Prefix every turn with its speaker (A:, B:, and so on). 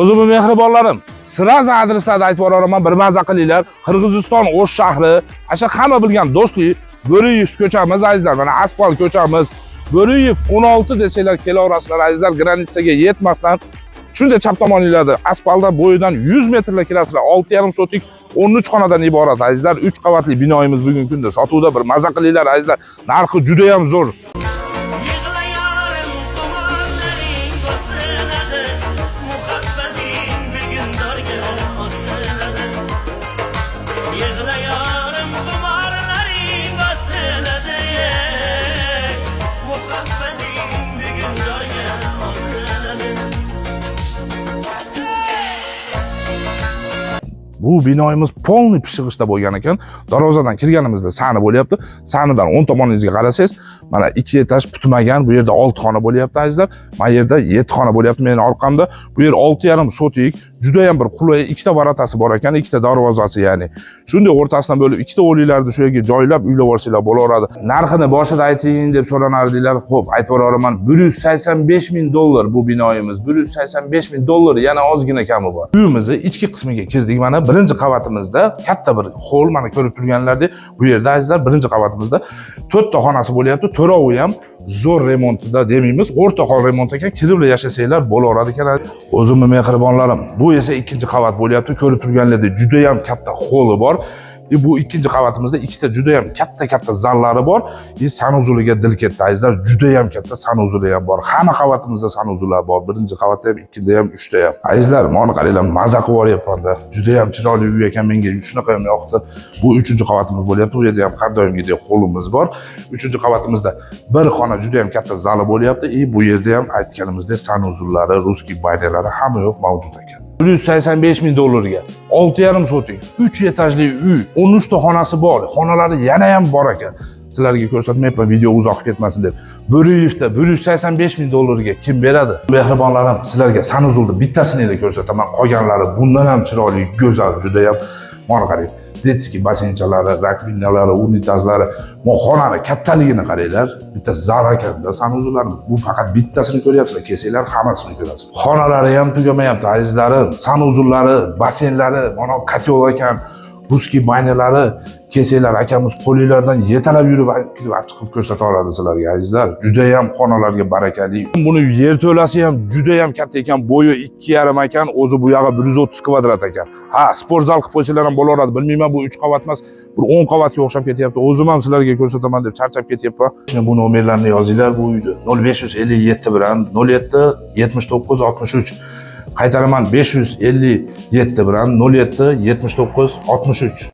A: O'zimning mehribonlarim, sirazi adreslarni aytib boraman, bir maza qilinglar. Qirg'iziston O'sh shahri, asha hamma bilgan Do'stlik, Bo'riyev ko'chamiz azizlar. Mana asfalt ko'chamiz. Bo'riyev 16 desanglar kelaverasizlar azizlar, granitsaga yetmasdan shunday chap tomoninglarda asfaltdan bo'yidan 100 metrlar kelasizlar. 6,5 sotik 13 xonadan iborat azizlar. 3 qavatli binoyimiz bugungi kunda sotuvda, bir maza qilinglar azizlar. Narxi juda ham zo'r. Bu binoyimiz polniy pishig'ishda bo'lgan ekan. Darvozadan kirganimizda sahna bo'lyapti. Sahnadan 10 tomoningizga qarasangiz, mana 2 etaj bitmagan, bu yerda 6 xona bo'lyapti azizlar. Mana yerda 7 xona bo'lyapti mening orqamda. Bu yer 6,5 sotik, juda ham bir qulay, ikkita baratasi bor ekan, ikkita darvozasi, ya'ni. Shunday o'rtasidan bo'lib ikkita o'liklarni shu yerga joylab uylab olsanglar bo'laveradi. Narxini boshida ayting deb so'ranardinglar. Xo'p, aytib boraman. $185,000 bu binoyimiz. $185,000, yana ozgina kami bor. Uyimizning ichki qismiga kirdik. Mana birinchi qavatimizda katta bir hol, mana ko'rib turganlaringizdek, bu yerda azizlar birinchi qavatimizda 4 ta xonasi bo'lyapti. To'rovi ham zo'r remontida demaymiz, o'rta hol remont ekan, kirib yashasanglar bo'laveradi ekan. O'zimning mehribonlarim, bu esa ikkinchi qavat bo'lyapti. Ko'rib turganlaringizdek, juda ham katta holi bor. Bu ikkinchi qavatimizda ikkita juda ham katta zallari bor. Sanuzuliga dil ketdi azizlar, juda ham katta sanuzuli ham bor. Hamma qavatimizda sanuzullar bor. Birinchi qavatda ham, ikkinchida ham, uchta ham. Azizlar, mana qaranglar, maza qilib olyapman-da. Juda ham chiroyli uy ekan, menga shunaqa ham yoqdi. Bu 3-qavatimiz bo'lyapti. Bu yerda ham har doimgidek holimiz bor. 3-qavatimizda bir xona juda ham katta zali bo'lyapti. Bu yerda ham aytganimizdek sanuzullari, ruskiy bayralari hamma yo'q mavjud ekan. $185,000 6,5 sotik, 3 etajli uy, 13 ta xonasi bor, xonalari yana ham bor ekan. Sizlarga ko'rsatmayapman, video uzoq ketmasin deb. Bo'riyevda $185,000 kim beradi? Mehribonlarim, sizlarga sanuzulni bittasini ko'rsataman. Qolganlari bundan ham chiroyli, go'zal, juda ham mana qarang. Detskiy basenchalari, rakvinalari, unitazlari, xonani kattaligini qaranglar. Bitta zal ekanda sanuzullarimiz. Bu faqat bittasini ko'ryapsizlar, kelsanglar hammasini ko'rasiz. Xonalari ham tugamayapti azizlarim. Sanuzullari, basenlari, mana kotel ekan. Ruskiy baynalari, kelsanglar akamiz qo'linglardan yetalab yurib kirib chiqib ko'rsata oladi sizlarga azizlar. Juda ham xonalarga barakali. Buni yer to'lasi ham juda ham katta ekan, bo'yi 2,5 ekan, o'zi bu yog'i 130 kvadrat ekan. Ha, sport zal qilib qo'ysanglar ham bo'laveradi. Bilmayman, bu 3 qavat emas, bir 10 qavatga o'xshab ketyapti. O'zim ham sizlarga ko'rsataman deb charchab ketyapman. Shuni bu nomerlarni yozinglar bu uyni. 0557 bilan 07 79 63. Qaytaraman, 557 bilan 07 79 63.